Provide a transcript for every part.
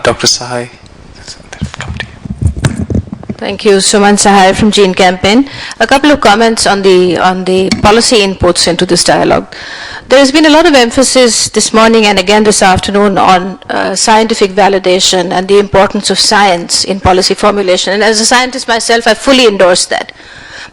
Dr. Sahai. Thank you, Suman Sahai from Gene Campaign. A couple of comments on the policy inputs into this dialogue. There has been a lot of emphasis this morning and again this afternoon on scientific validation and the importance of science in policy formulation. And as a scientist myself, I fully endorse that.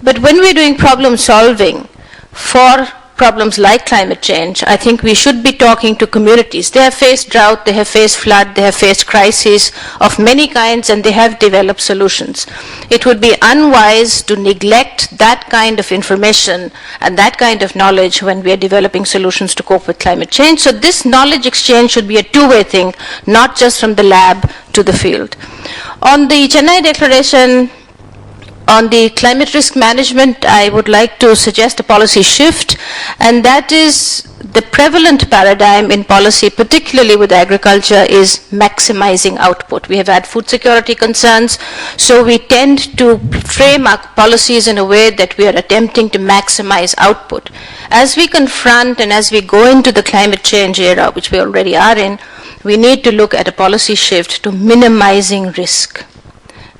But when we're doing problem solving for problems like climate change, I think we should be talking to communities. They have faced drought, they have faced flood, they have faced crises of many kinds, and they have developed solutions. It would be unwise to neglect that kind of information and that kind of knowledge when we are developing solutions to cope with climate change. So this knowledge exchange should be a two-way thing, not just from the lab to the field. On the Chennai Declaration, on the climate risk management, I would like to suggest a policy shift, and that is the prevalent paradigm in policy, particularly with agriculture, is maximizing output. We have had food security concerns, so we tend to frame our policies in a way that we are attempting to maximize output. As we confront and as we go into the climate change era, which we already are in, we need to look at a policy shift to minimizing risk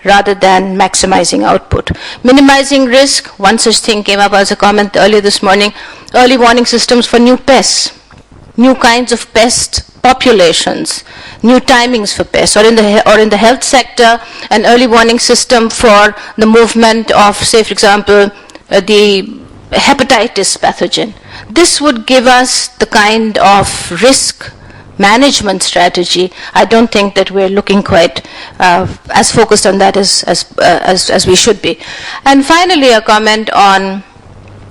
rather than maximizing output. Minimizing risk, one such thing came up as a comment earlier this morning, early warning systems for new pests, new kinds of pest populations, new timings for pests, or in the health sector, an early warning system for the movement of, say, for example, the hepatitis pathogen. This would give us the kind of risk management strategy. I don't think that we're looking quite as focused on that as we should be. And finally, a comment on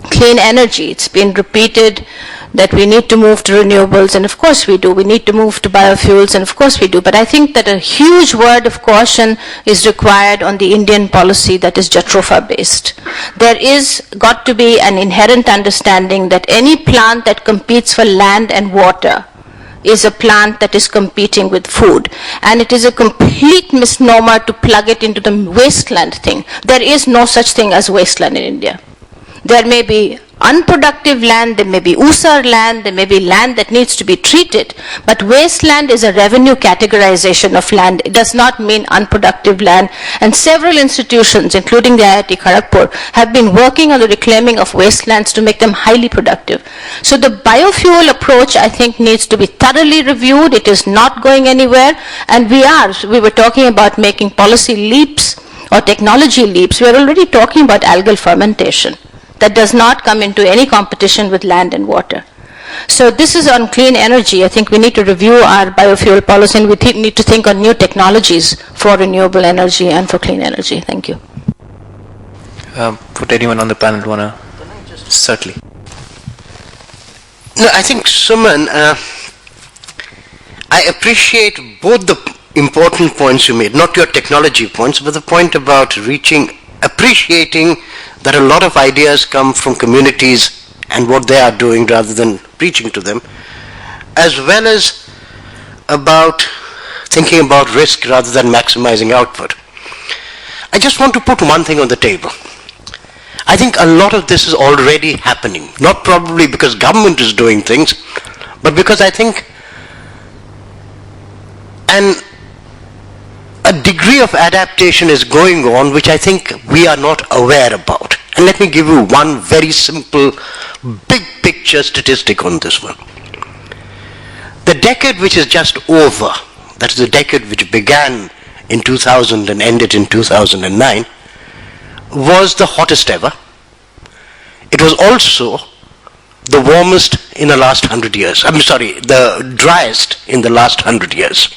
clean energy. It's been repeated that we need to move to renewables, and of course we do. We need to move to biofuels, and of course we do. But I think that a huge word of caution is required on the Indian policy that is Jatropha based. There is got to be an inherent understanding that any plant that competes for land and water is a plant that is competing with food. And it is a complete misnomer to plug it into the wasteland thing. There is no such thing as wasteland in India. There may be unproductive land, there may be usar land, there may be land that needs to be treated, but wasteland is a revenue categorization of land. It does not mean unproductive land. And several institutions, including the IIT Kharagpur, have been working on the reclaiming of wastelands to make them highly productive. So the biofuel approach, I think, needs to be thoroughly reviewed. It is not going anywhere, and we were talking about making policy leaps or technology leaps. We are already talking about algal fermentation. That does not come into any competition with land and water. So this is on clean energy. I think we need to review our biofuel policy, and we need to think on new technologies for renewable energy and for clean energy. Thank you. Would anyone on the panel want to? Certainly. No, I think, Suman, I appreciate both the important points you made, not your technology points, but the point about appreciating that a lot of ideas come from communities and what they are doing rather than preaching to them, as well as about thinking about risk rather than maximizing output. I just want to put one thing on the table. I think a lot of this is already happening, not probably because government is doing things, but because I think a degree of adaptation is going on which I think we are not aware about. And let me give you one very simple, big picture statistic on this one. The decade which is just over, that is the decade which began in 2000 and ended in 2009, was the hottest ever. It was also the warmest in the last 100 years. The driest in the last 100 years.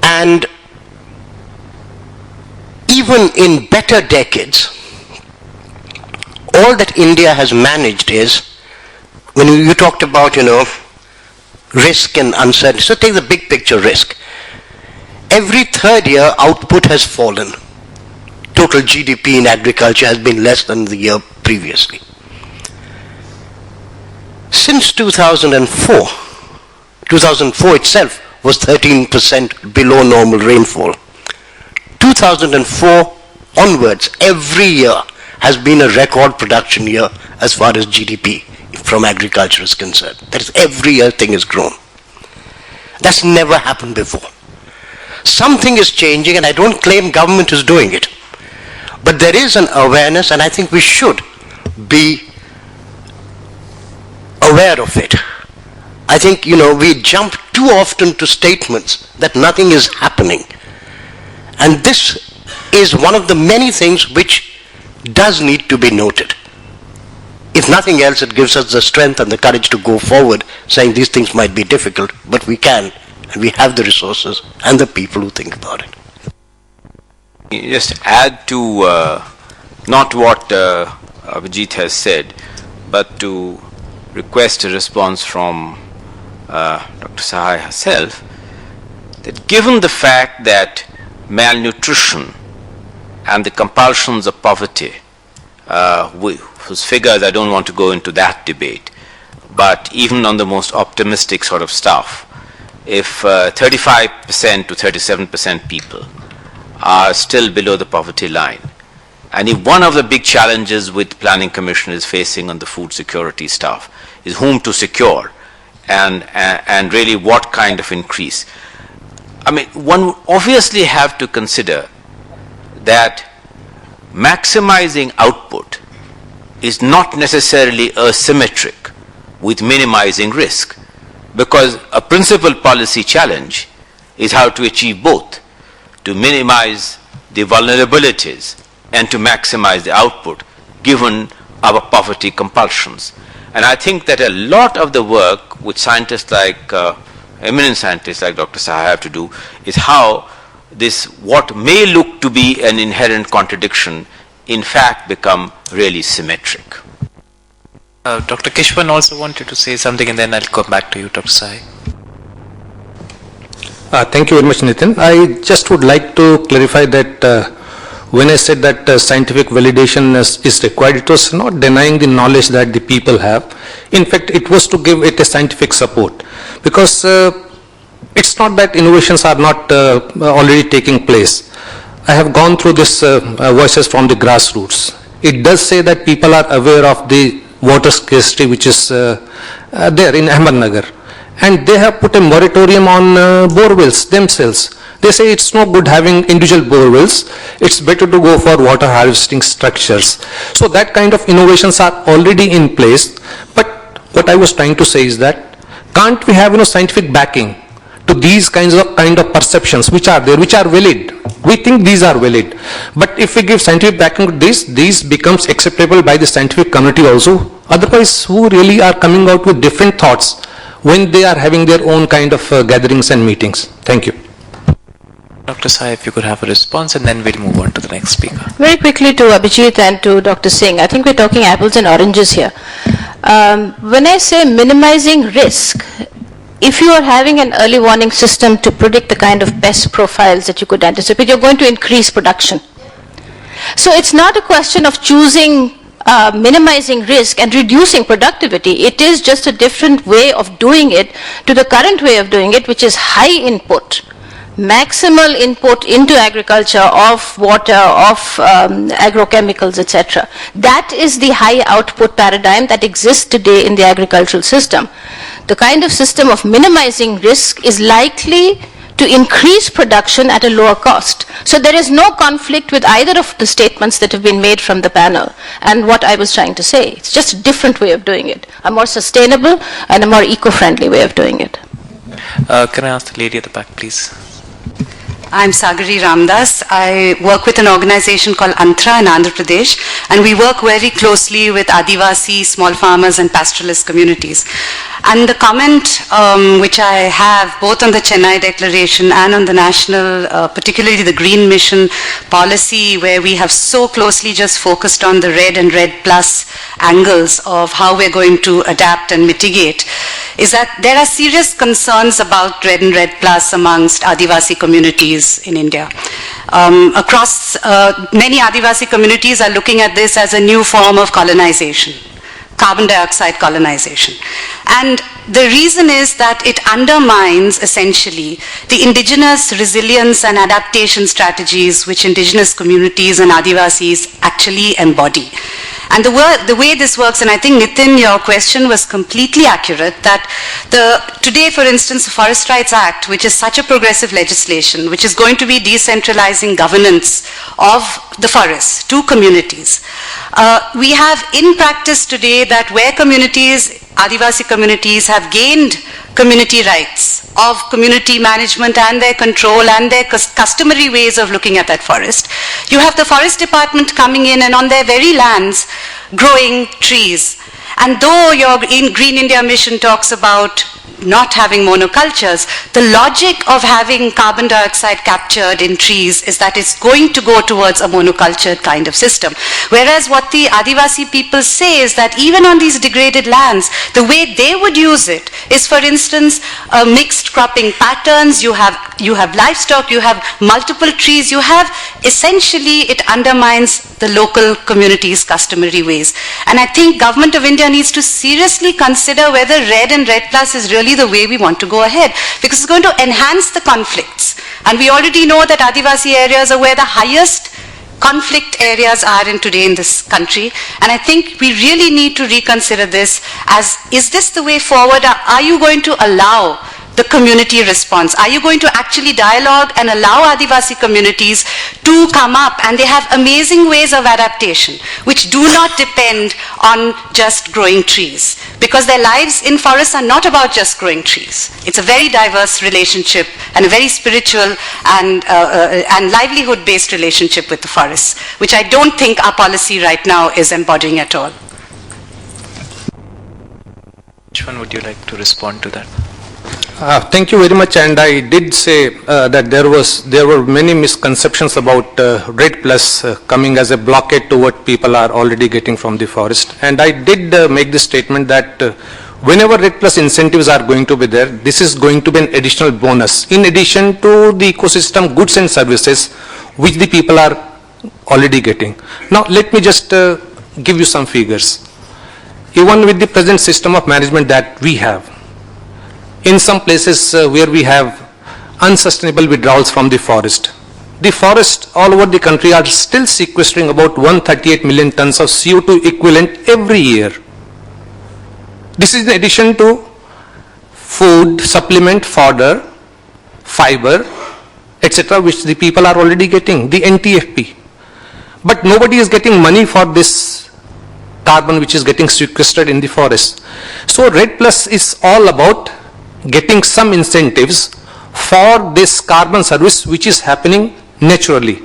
And even in better decades, all that India has managed is, when you talked about, risk and uncertainty, so take the big picture risk. Every third year, output has fallen. Total GDP in agriculture has been less than the year previously. Since 2004 itself was 13% below normal rainfall. 2004 onwards, every year has been a record production year as far as GDP from agriculture is concerned. That is, every year thing is grown. That's never happened before. Something is changing, and I don't claim government is doing it. But there is an awareness, and I think we should be aware of it. I think, we jump too often to statements that nothing is happening. And this is one of the many things which does need to be noted. If nothing else, it gives us the strength and the courage to go forward, saying these things might be difficult, but we can, and we have the resources and the people who think about it. Just add to not what Abhijit has said, but to request a response from Dr. Sahai herself, that given the fact that malnutrition and the compulsions of poverty, whose figures I don't want to go into that debate, but even on the most optimistic sort of stuff, if 35% to 37% people are still below the poverty line, and if one of the big challenges with Planning Commission is facing on the food security stuff is whom to secure and really what kind of increase. I mean, one would obviously have to consider that maximizing output is not necessarily asymmetric with minimizing risk, because a principal policy challenge is how to achieve both, to minimize the vulnerabilities and to maximize the output given our poverty compulsions. And I think that a lot of the work which scientists like, eminent scientists like Dr. Sahai have to do is how this, what may look to be an inherent contradiction, in fact become really symmetric. Dr. Kishwan also wanted to say something, and then I'll come back to you, Dr. Sahai. Thank you very much, Nitin. I just would like to clarify that when I said that scientific validation is required, it was not denying the knowledge that the people have. In fact, it was to give it a scientific support, because it's not that innovations are not already taking place. I have gone through this voices from the grassroots. It does say that people are aware of the water scarcity which is there in Ahmednagar, and they have put a moratorium on bore wells themselves. They say it's no good having individual bore wells, it's better to go for water harvesting structures. So that kind of innovations are already in place. But what I was trying to say is that can't we have scientific backing to these kinds of perceptions which are there, which are valid? We think these are valid, but if we give scientific backing to this, these becomes acceptable by the scientific community also. Otherwise, who really are coming out with different thoughts when they are having their own kind of gatherings and meetings? Thank you. Dr. Sahai, if you could have a response, and then we'll move on to the next speaker. Very quickly to Abhijit and to Dr. Singh, I think we're talking apples and oranges here. When I say minimizing risk, if you are having an early warning system to predict the kind of pest profiles that you could anticipate, you're going to increase production. So it's not a question of choosing minimizing risk and reducing productivity. It is just a different way of doing it to the current way of doing it, which is high input, maximal input into agriculture of water, of agrochemicals, etc. That is the high output paradigm that exists today in the agricultural system. The kind of system of minimizing risk is likely to increase production at a lower cost. So there is no conflict with either of the statements that have been made from the panel and what I was trying to say. It's just a different way of doing it, a more sustainable and a more eco-friendly way of doing it. Can I ask the lady at the back, please? I'm Sagari Ramdas. I work with an organization called Antra in Andhra Pradesh, and we work very closely with Adivasi, small farmers and pastoralist communities. And the comment which I have both on the Chennai Declaration and on the national, particularly the Green Mission policy, where we have so closely just focused on the red and red plus angles of how we're going to adapt and mitigate, is that there are serious concerns about red and red plus amongst Adivasi communities in India. Across many Adivasi communities are looking at this as a new form of colonization, carbon dioxide colonization. And the reason is that it undermines essentially the indigenous resilience and adaptation strategies which indigenous communities and Adivasis actually embody. And the way this works, and I think Nitin, your question was completely accurate, that today, for instance, the Forest Rights Act, which is such a progressive legislation, which is going to be decentralizing governance of the forests to communities. We have in practice today that where communities, Adivasi communities, have gained community rights of community management and their control and their customary ways of looking at that forest, you have the forest department coming in and on their very lands growing trees. And though your Green India mission talks about not having monocultures, the logic of having carbon dioxide captured in trees is that it's going to go towards a monocultured kind of system. Whereas what the Adivasi people say is that even on these degraded lands, the way they would use it is, for instance, mixed cropping patterns, you have livestock, you have multiple trees, you have essentially, it undermines the local community's customary ways. And I think Government of India needs to seriously consider whether RED and RED Plus is really the way we want to go ahead, because it's going to enhance the conflicts. And we already know that Adivasi areas are where the highest conflict areas are in today in this country. And I think we really need to reconsider this as, is this the way forward? Are you going to allow the community response? Are you going to actually dialogue and allow Adivasi communities to come up? And they have amazing ways of adaptation, which do not depend on just growing trees, because their lives in forests are not about just growing trees. It's a very diverse relationship and a very spiritual and livelihood-based relationship with the forests, which I don't think our policy right now is embodying at all. Which one would you like to respond to that? Thank you very much, and I did say that there were many misconceptions about RED Plus coming as a blockade to what people are already getting from the forest. And I did make the statement that whenever RED Plus incentives are going to be there, this is going to be an additional bonus in addition to the ecosystem goods and services which the people are already getting. Now let me just give you some figures. Even with the present system of management that we have, in some places where we have unsustainable withdrawals from the forest all over the country are still sequestering about 138 million tons of CO2 equivalent every year. This is in addition to food, supplement, fodder, fiber, etc., which the people are already getting, the NTFP. But nobody is getting money for this carbon which is getting sequestered in the forest. So RED Plus is all about getting some incentives for this carbon service which is happening naturally.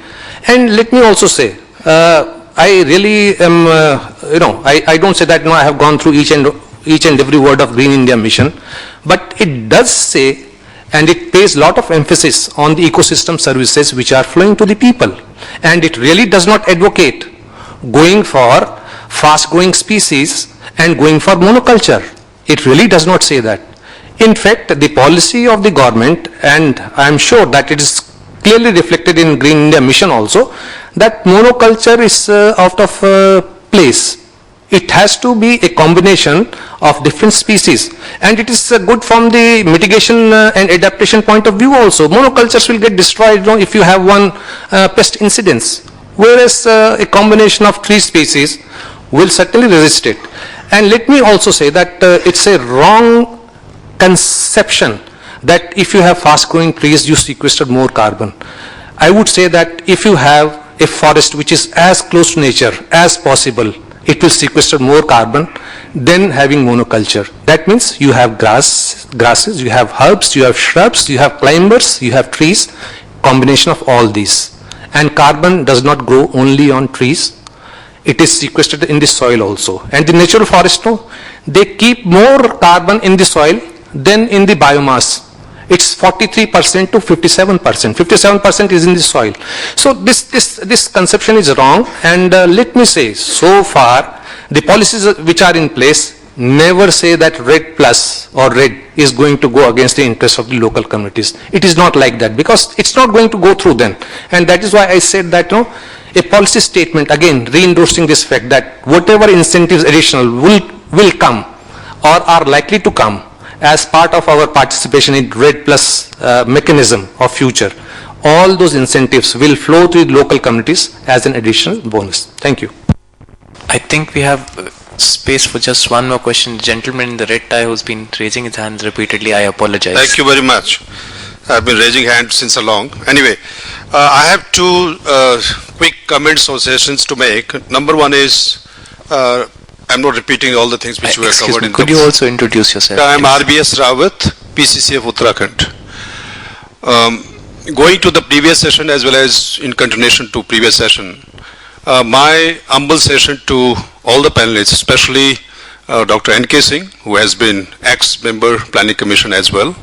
And let me also say, I really am, I don't say that I have gone through each and every word of Green India Mission, but it does say, and it pays a lot of emphasis on the ecosystem services which are flowing to the people. And it really does not advocate going for fast-growing species and going for monoculture. It really does not say that. In fact, the policy of the government, and I am sure that it is clearly reflected in Green India Mission also, that monoculture is out of place. It has to be a combination of different species, and it is good from the mitigation and adaptation point of view also. Monocultures will get destroyed if you have one pest incidence, whereas a combination of tree species will certainly resist it. And let me also say that it's a wrong conception that if you have fast-growing trees, you sequester more carbon. I would say that if you have a forest which is as close to nature as possible, it will sequester more carbon than having monoculture. That means you have grasses, you have herbs, you have shrubs, you have climbers, you have trees, combination of all these. And carbon does not grow only on trees. It is sequestered in the soil also. And the natural forest, they keep more carbon in the soil than in the biomass. It's 43% to 57%. 57% is in the soil. So this conception is wrong. And let me say, so far, the policies which are in place never say that RED Plus or RED is going to go against the interests of the local communities. It is not like that, because it's not going to go through then. And that is why I said that a policy statement, again, reinforcing this fact that whatever incentives additional will come or are likely to come as part of our participation in RED Plus mechanism of future, all those incentives will flow to the local communities as an additional bonus. Thank you. I think we have space for just one more question. The gentleman in the red tie who's been raising his hands repeatedly, I apologize. Thank you very much. I've been raising hands since long. Anyway, I have two quick comments or suggestions to make. Number one is, I'm not repeating all the things which were Excuse covered me, in could the... you also introduce yourself? I'm please? RBS Rawat, PCC of Uttarakhand. Going to the previous session as well as in continuation to previous session, my humble suggestion to all the panelists, especially Dr. N.K. Singh, who has been ex-member Planning Commission as well,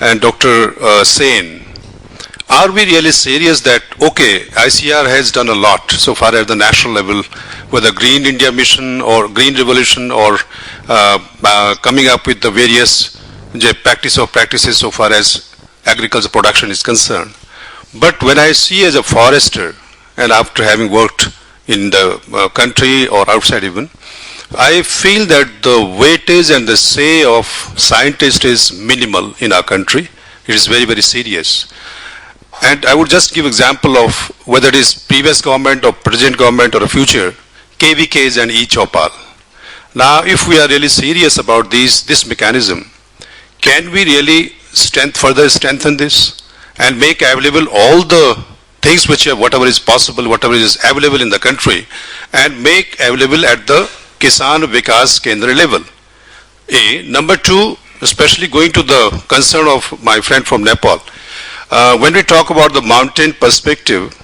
and Dr. Sen, are we really serious that, okay, ICR has done a lot so far at the national level, whether Green India Mission or Green Revolution or coming up with the various practices so far as agriculture production is concerned. But when I see as a forester, and after having worked in the country or outside even, I feel that the weightage and the say of scientists is minimal in our country. It is very, very serious. And I would just give example of whether it is previous government or present government or a future, KVKs and e-Chopal. Now, if we are really serious about this mechanism, can we really further strengthen this and make available all the things which are, whatever is possible, whatever is available in the country, and make available at the Kisan Vikas Kendra level? Number two, especially going to the concern of my friend from Nepal, when we talk about the mountain perspective,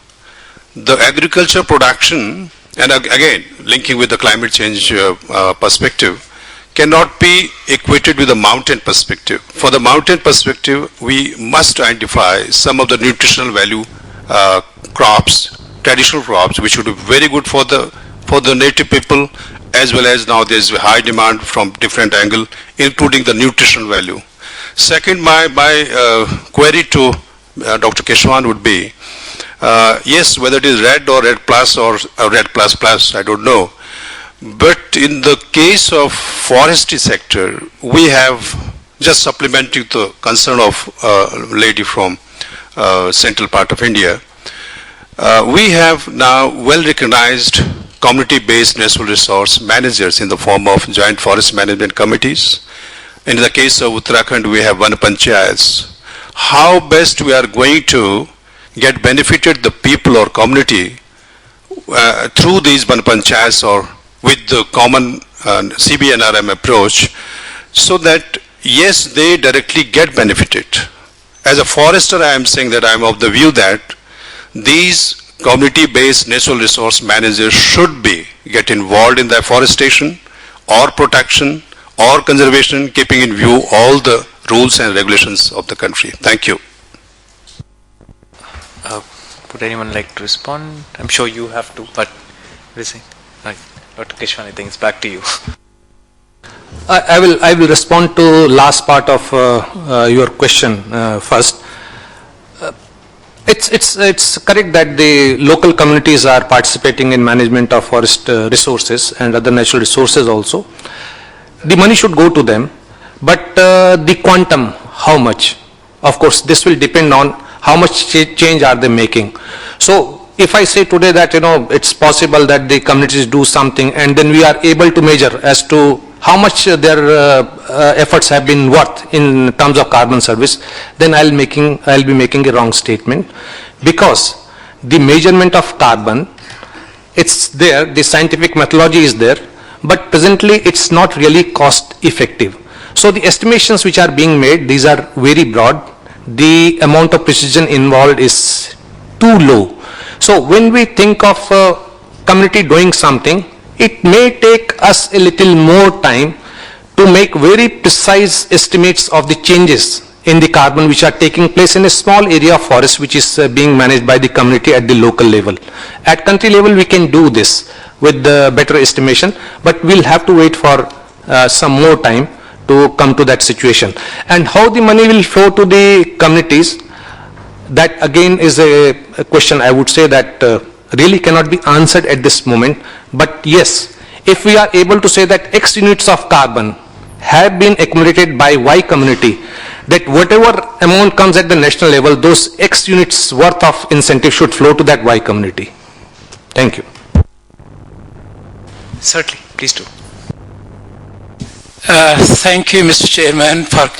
the agriculture production, and again linking with the climate change perspective, cannot be equated with the mountain perspective. For the mountain perspective, we must identify some of the nutritional value crops, traditional crops, which would be very good for the native people, as well as now there's a high demand from different angle, including the nutritional value. Second, my query to Dr. Keshwan would be, yes, whether it is red or red plus or red plus plus, I don't know. But in the case of forestry sector, we have, just supplementing the concern of a lady from central part of India, we have now well-recognized community-based natural resource managers in the form of joint forest management committees. In the case of Uttarakhand, we have Van Panchayats. How best we are going to get benefited the people or community through these Van Panchayats or with the common CBNRM approach, so that yes, they directly get benefited. As a forester, I am saying that I am of the view that these community-based natural resource managers should get involved in the afforestation or protection or conservation, keeping in view all the rules and regulations of the country. Thank you. Would anyone like to respond? I'm sure you have to, but we'll see. Right. Dr. Keshwan, I think it's back to you. I will respond to last part of your question first. It's correct that the local communities are participating in management of forest resources and other natural resources also. The money should go to them, but the quantum, how much? Of course, this will depend on how much change are they making. So if I say today that, it's possible that the communities do something and then we are able to measure as to how much their efforts have been worth in terms of carbon service, then I'll be making a wrong statement, because the measurement of carbon, it's there, the scientific methodology is there, but presently it's not really cost effective. So the estimations which are being made, these are very broad. The amount of precision involved is too low. So when we think of a community doing something, it may take us a little more time to make very precise estimates of the changes in the carbon which are taking place in a small area of forest which is being managed by the community at the local level. At country level we can do this with the better estimation, but we'll have to wait for some more time to come to that situation. And how the money will flow to the communities, that again is a question I would say that really cannot be answered at this moment. But yes, if we are able to say that X units of carbon have been accumulated by Y community, that whatever amount comes at the national level, those X units worth of incentive should flow to that Y community. Thank you. Certainly, please do. Thank you, Mr. Chairman, for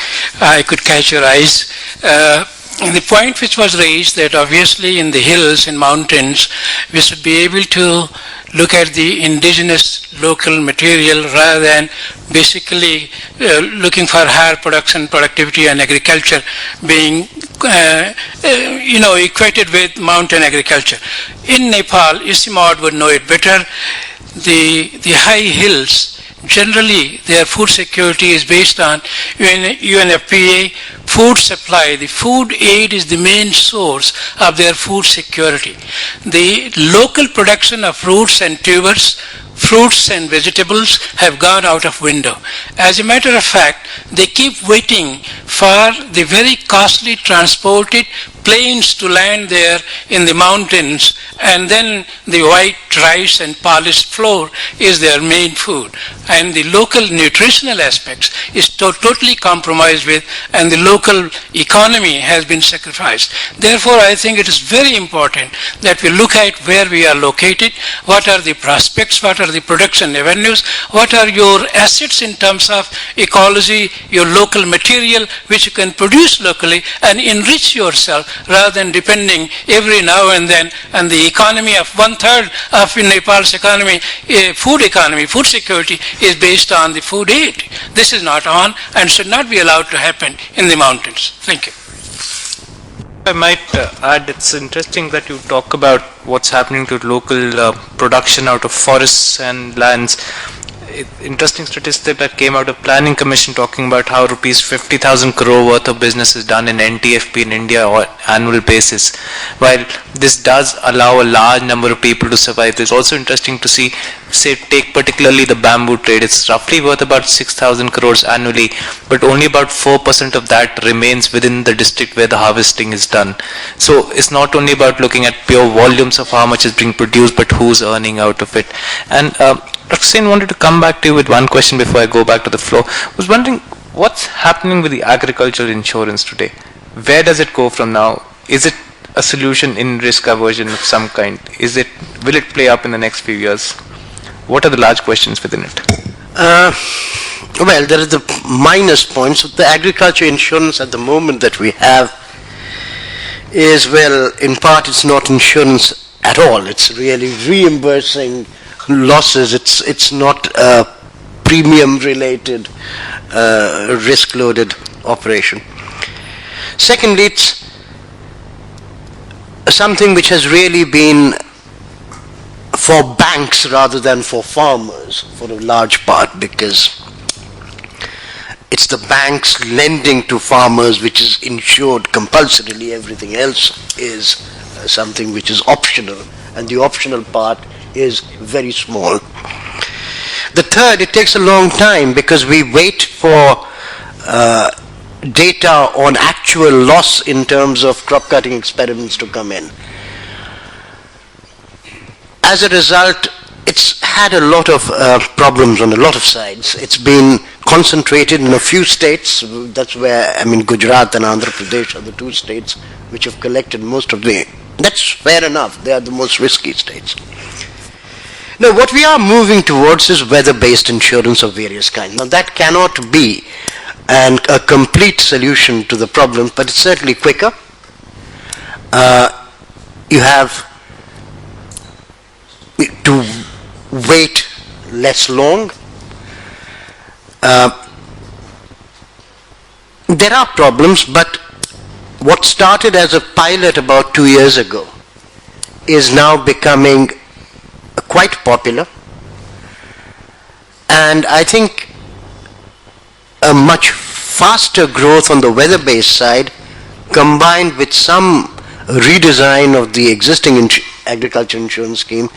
I could catch your eyes. The point which was raised that obviously in the hills and mountains we should be able to look at the indigenous local material rather than basically looking for higher production, productivity and agriculture being equated with mountain agriculture. In Nepal, Isimod would know it better. The high hills, generally their food security is based on UNFPA food supply. The food aid is the main source of their food security. The local production of roots and tubers, fruits and vegetables have gone out of window. As a matter of fact, they keep waiting for the very costly transported planes to land there in the mountains, and then the white rice and polished flour is their main food. And the local nutritional aspects is totally compromised with, and the local economy has been sacrificed. Therefore, I think it is very important that we look at where we are located, what are the prospects, what are the production avenues, what are your assets in terms of ecology, your local material which you can produce locally and enrich yourself rather than depending every now and then on the economy of 1/3 of Nepal's economy, food security is based on the food aid. This is not on and should not be allowed to happen in the mountains. Thank you. I might add, it's interesting that you talk about what's happening to local production out of forests and lands. Interesting statistic that came out of Planning Commission talking about how rupees 50,000 crore worth of business is done in NTFP in India on annual basis. While this does allow a large number of people to survive, it's also interesting to see, say, take particularly the bamboo trade. It's roughly worth about 6,000 crores annually, but only about 4% of that remains within the district where the harvesting is done. So it's not only about looking at pure volumes of how much is being produced, but who's earning out of it. And Dr. Sen, wanted to come back to you with one question before I go back to the floor. I was wondering what's happening with the agricultural insurance today? Where does it go from now? Is it a solution in risk aversion of some kind? Will it play up in the next few years? What are the large questions within it? Well, there are the minus points. The agriculture insurance at the moment that we have is, well, in part it's not insurance at all. It's really reimbursing losses. It's not a premium related risk loaded operation. Secondly, it's something which has really been for banks rather than for farmers for a large part, because it's the banks lending to farmers which is insured compulsorily. Everything else is something which is optional, and the optional part is very small. The third, it takes a long time because we wait for data on actual loss in terms of crop cutting experiments to come in. As a result, it's had a lot of problems on a lot of sides. It's been concentrated in a few states. That's where, Gujarat and Andhra Pradesh are the two states which have collected most of the... That's fair enough. They are the most risky states. Now, what we are moving towards is weather-based insurance of various kinds. Now, that cannot be a complete solution to the problem, but it's certainly quicker. You have to wait less long. There are problems, but what started as a pilot about 2 years ago is now becoming quite popular, and I think a much faster growth on the weather-based side combined with some redesign of the existing agriculture insurance scheme,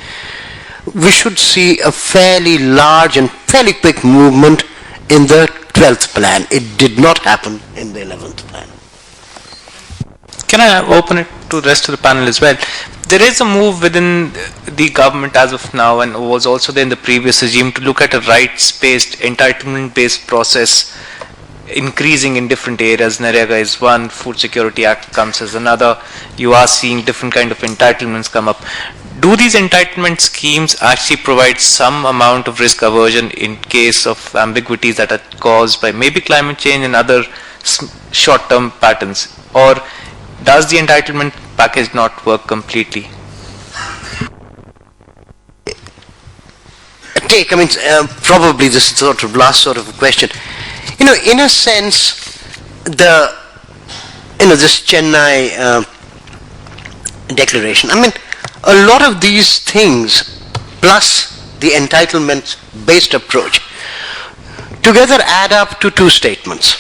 we should see a fairly large and fairly quick movement in the 12th plan. It did not happen in the 11th plan. Can I open it to the rest of the panel as well? There is a move within the government as of now, and was also there in the previous regime, to look at a rights-based, entitlement-based process increasing in different areas. NREGA is one, Food Security Act comes as another. You are seeing different kind of entitlements come up. do these entitlement schemes actually provide some amount of risk aversion in case of ambiguities that are caused by maybe climate change and other short-term patterns? Or does the entitlement package not work completely? Probably this is sort of last sort of a question. In a sense, this Chennai declaration, a lot of these things, plus the entitlement-based approach, together add up to two statements.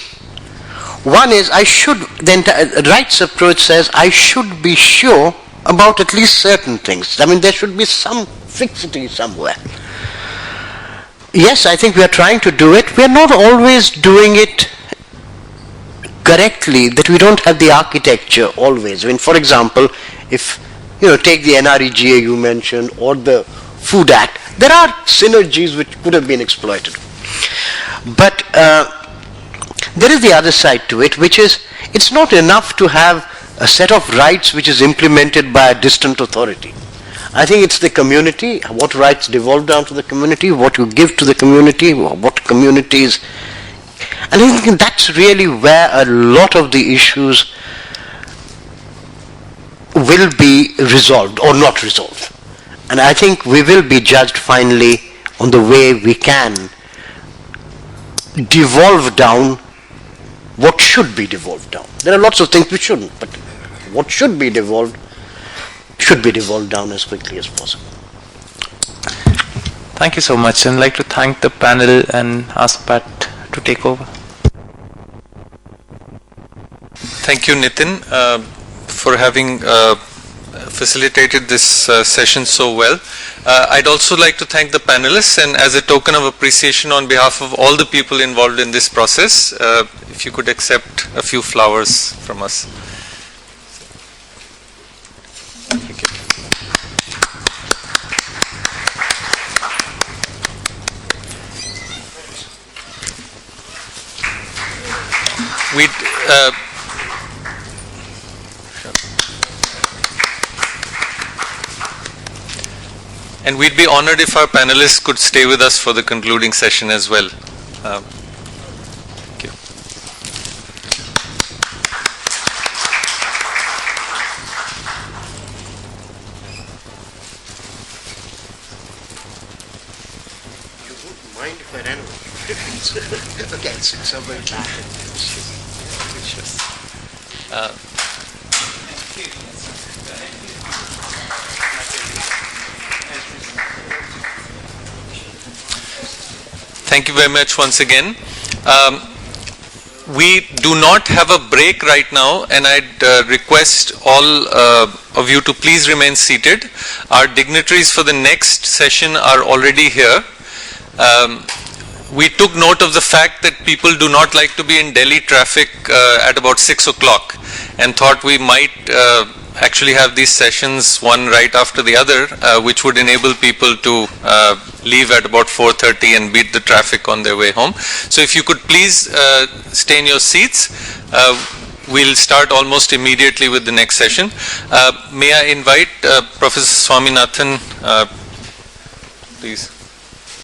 One is, the rights approach says, I should be sure about at least certain things. There should be some fixity somewhere. Yes, I think we are trying to do it. We are not always doing it correctly, that we don't have the architecture always. For example, if take the NREGA you mentioned or the Food Act, there are synergies which could have been exploited. But there is the other side to it, which is it's not enough to have a set of rights which is implemented by a distant authority. I think it's the community, what rights devolve down to the community, what you give to the community, what communities. And I think that's really where a lot of the issues will be resolved or not resolved. And I think we will be judged finally on the way we can devolve down what should be devolved down. There are lots of things we shouldn't, but what should be devolved down as quickly as possible. Thank you so much, and I'd like to thank the panel and ask Pat to take over. Thank you, Nitin, for having facilitated this session so well. I'd also like to thank the panelists, and as a token of appreciation on behalf of all the people involved in this process, if you could accept a few flowers from us. Thank you. And we'd be honored if our panelists could stay with us for the concluding session as well. Thank you. You wouldn't mind if I ran away? Okay, it's somewhere back. Thank you very much once again. We do not have a break right now, and I'd request all of you to please remain seated. Our dignitaries for the next session are already here. We took note of the fact that people do not like to be in Delhi traffic at about 6 o'clock, and thought we might actually have these sessions one right after the other, which would enable people to leave at about 4:30 and beat the traffic on their way home. So if you could please stay in your seats. We'll start almost immediately with the next session. May I invite Professor Swaminathan, please.